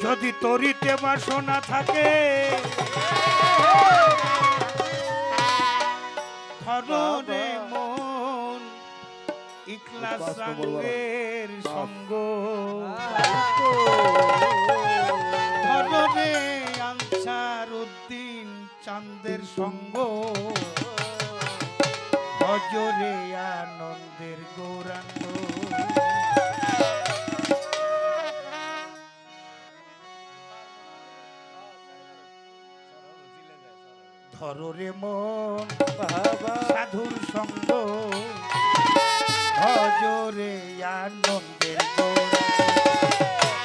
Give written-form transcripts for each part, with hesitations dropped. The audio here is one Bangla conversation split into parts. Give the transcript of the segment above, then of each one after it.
যদি তরিতে বাসনা থাকে ধরে মন ইখলাস সঙ্গের সঙ্গ ধরে আনসার উদ্দিন চাঁদের সঙ্গ ভজরে আনন্দের গৌরাঙ্গ ধরে মন সাধুর সঙ্গ ভজরে আনন্দের গৌরাঙ্গ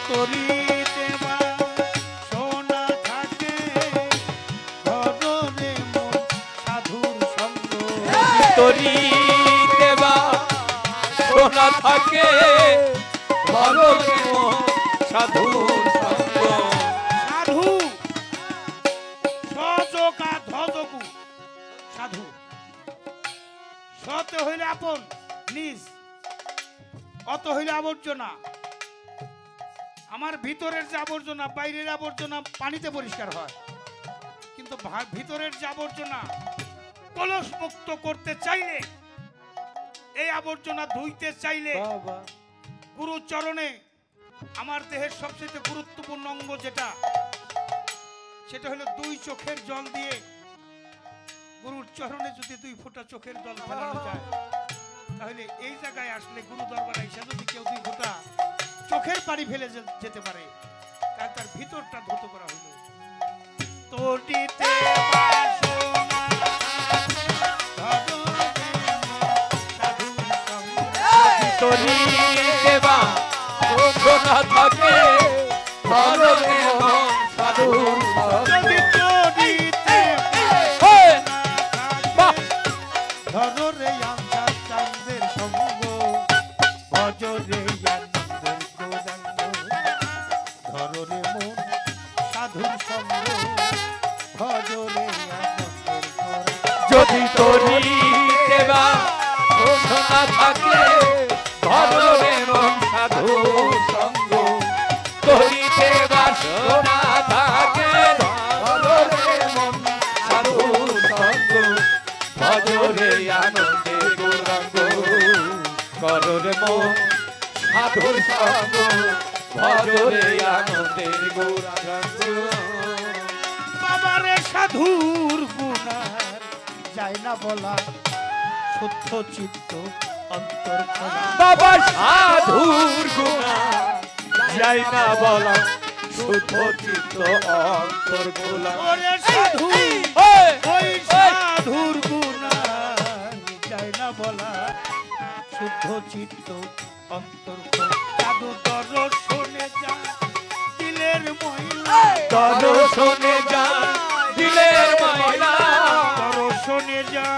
তরিতে বাসনা থাকে ধরে মন সাধুর সঙ্গ তরিতে বাসনা থাকে ধরে মন সাধুর সঙ্গ সাধু সজকা ধজকু সাধু সতে হইলে আপন নিজ অত হইলে আবর্জনা আমার ভিতরের যে আবর্জনা বাইরের আবর্জনা পানিতে পরিষ্কার হয় কিন্তু ভিতরের যে আবর্জনা কলস মুক্ত করতে চাইলে এই আবর্জনা ধুইতে চাইলে গুরু চরণে আমার দেহের সবচেয়ে গুরুত্বপূর্ণ অঙ্গ যেটা সেটা হলো দুই চোখের জল দিয়ে গুরুর চরণে যদি 2 ফোঁটা চোখের জল ফেলানো যায় তাহলে এই জায়গায় আসলে গুরু দরবারে এসে যদি কেউ 2 ফোঁটা চোখের পানি ফেলে যেতে পারে কারণ তার ভিতরটা ধৌত করা হলো তটিতে তরিতে বাসনা থাকে ধরে মন সাধুর সঙ্গ ধরে আনসার চাঁদের সঙ্গ ভজরে আনন্দের গৌরাঙ্গ ধরে মন সাধুর সঙ্গ ভজরে আনন্দের গৌরাঙ্গ যদি তরিতে বাসনা থাকে ধরে মন সাধুর সঙ্গ তরিতে বাসনা থাকে ধরে মন সাধুর সঙ্গ ভজরে আনন্দের গৌরাঙ্গ কররে মন সাধুর সঙ্গ ভজরে আনন্দের গৌরাঙ্গ বাবারে সাধুর গুণার যায় না বলা শুদ্ধ চিত্ত অন্তর খোলা বাবা সাধুর গুণা যাই না বলা শুদ্ধ চিত্ত অন্তর খোলা ওরে সাধু ওই সাধুর গুণার যায় না বলা শুদ্ধ চিত্ত অন্তর খোলা সাধু দর্শনে যা দিলের মহিলা দর্শনে যা দিলের মহিলা দর্শনে যা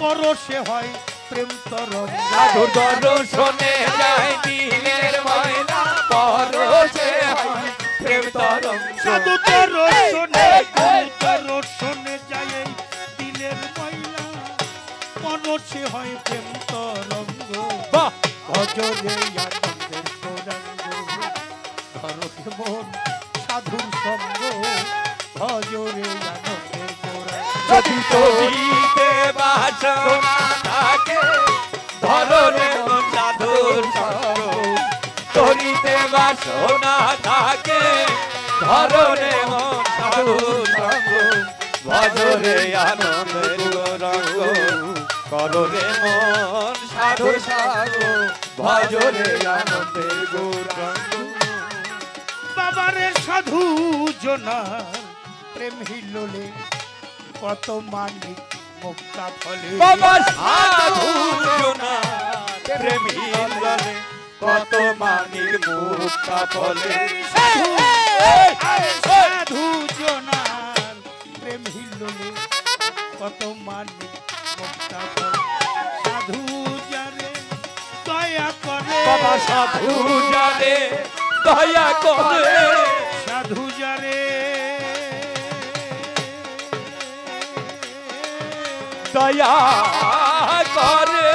পরশে হয় প্রেম তরঙ্গ সাধু দর্শনে যায় দিলের ময়না পরশে হয় প্রেম তরঙ্গ সাধু দর্শনে যায় দিলের ময়না পরশে হয় প্রেম তরঙ্গ ভজরে আনন্দের গৌরাঙ্গ ধরে মন সাধুর সঙ্গ ভজরে আনন্দের গৌরাঙ্গ যদি তরিতে বাসনা থাকে ধরে মন সাধুর সঙ্গ তরিতে বাসনা থাকে ধরে মন সাধুর সঙ্গ ভজরে আনন্দের গৌরাঙ্গ কররে মন সাধুর সঙ্গ ভজরে আনন্দের গৌরাঙ্গ বাবারে সাধু জনার প্রেম হিলোলে কত মানিক মুক্তা ফলে বাবা সাধু জনা প্রেমী ললে কত মানিক মুক্তা ফলে সাধু জানে দয়া করে সাধু যারে দয়া করে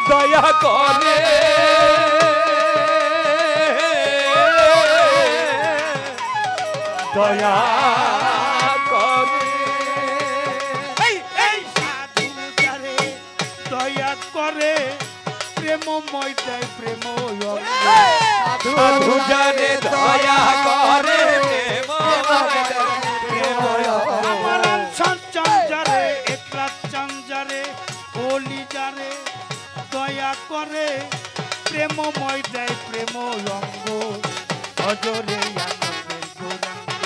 দয়া করে দয়া করে এই সাধু যারে দয়া করে প্রেমময় দেয় প্রেম সাধু জানে দয়া করে আমার সঞ্চান যারে একরাত চান যারে হোলি যারে দয়া করে প্রেমময় দেয় প্রেম অঙ্গ অজরে আনন্দের গৌরাঙ্গ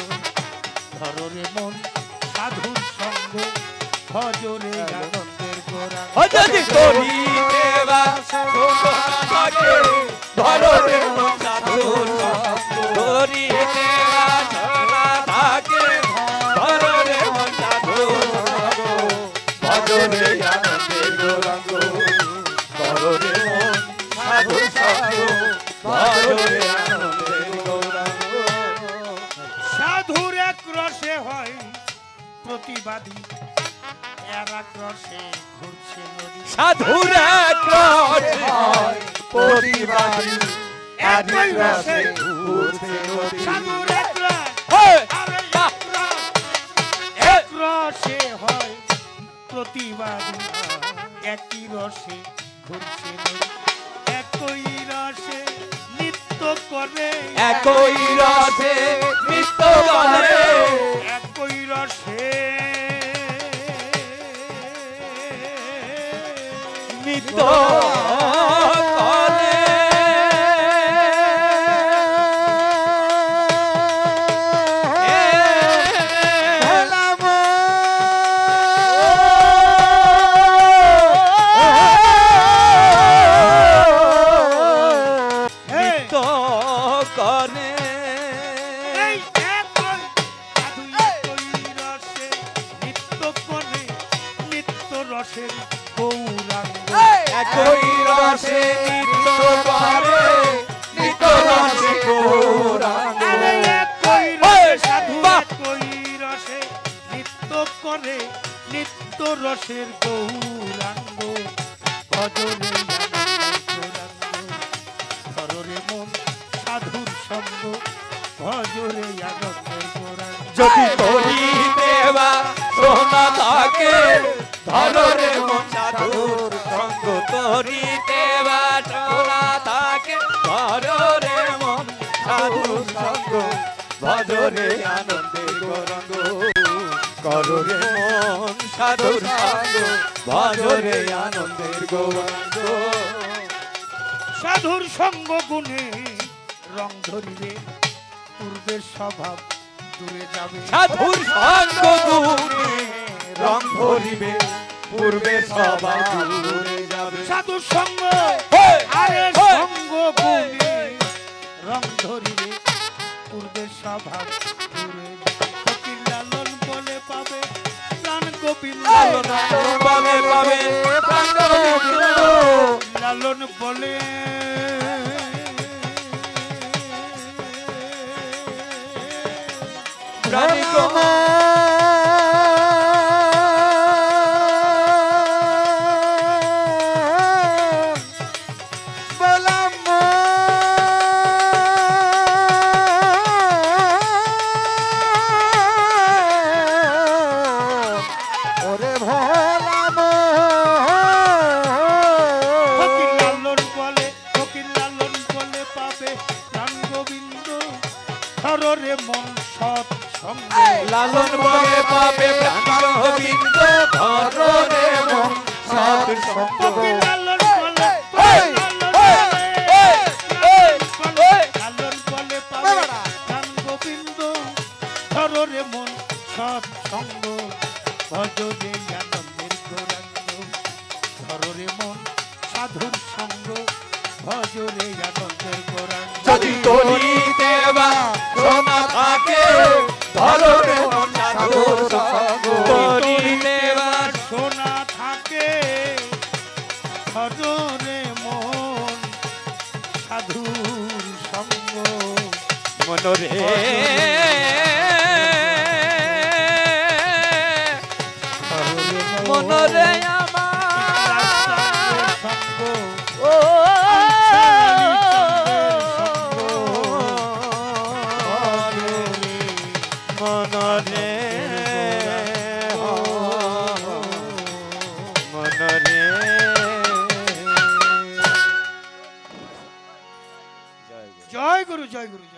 ধরে মন সাধুর সঙ্গ ভজরে আনন্দের গৌরাঙ্গ যদি করি দেবা থাকে ধরো রে মন সাধুর ধরি দেবা থাকে ধরো রে মন সাধুর ভজরে আনন্দের গৌরাঙ্গ ধরো রে মন সাধুর ভজরে আনন্দের গৌরাঙ্গ সাধুর এক রসে হয় প্রতিবাদী এর এক রসে ঘুরছে নদী সাধুর এক রসে হয় প্রতিবাদী একই রসে ঘুরছে নদী সাধুর এক রস হয় আরে এক রসে হয় প্রতিবাদী একই রসে ঘুরছে নদী একই রসে নৃত্য করে একই রসে নৃত্য করে একই রসে নৃত্য করে নৃত্য করে এই একই সাধু একই রসে নৃত্য করে নিত্য রসের গৌরাঙ্গ একই রসে নৃত্য করে নৃত্য রসে গৌরাঙ্গ আরে একই রসে সাধু একই রসে নৃত্য করে নিত্য রসের গৌরাঙ্গ ভজরে ধরে মন সাধুর সঙ্গ ভজরে আনন্দের গৌরাঙ্গ যদি করি দেবা সোনা থাকে ধরো রে মন সাধুর সঙ্গ করি দেবা সোনা থাকে ধরো রে মন সাধুর সঙ্গ ভজরে আনন্দের গৌরাঙ্গ করো রে মন সাধুর সঙ্গ ভজরে আনন্দের গৌরাঙ্গ সাধুর সঙ্গ গুণে রং ধরিবে পূর্বের স্বভাব দূরে যাবে সাধুর সঙ্গ গুণে রং ধরিবে পূর্বে সবাই দূরে যাবে সাধুর সঙ্গ হেই! আরে হেই! সঙ্গ গুণে রং ধরিবে পূর্বের স্বভাব দূরে ফকির লালন বলে পাবে প্রাণ গোবিন্দ পাবে পাবে প্রাণ গোবিন্দ লালন বলে প্রাণী গোবিন্দ ফকির লালন বলে পাবে প্রাণ গোবিন্দ ধরে মন সৎ সঙ্গ লালন বলে পাবে প্রাণ গোবিন্দ ধরো রে মন সৎ সঙ্গ ফকির লালন বলে হেই! লালন বলে পাবে প্রাণ গোবিন্দ ধরো রে মন সৎ সঙ্গ ভজরে আনন্দের গৌরাঙ্গ ধরো রে মন সাধুর সঙ্গ ভজরে আনন্দের গৌরাঙ্গ যদি করি দেবা সোনা থাকে ধরো রে মন সাধুর সঙ্গ করি দেবা সোনা থাকে ধরে মন সাধুর সঙ্গ মনরে মনরে আমার সঙ্গ ও মনরে মনরে জয় গুরু জয় গুরু।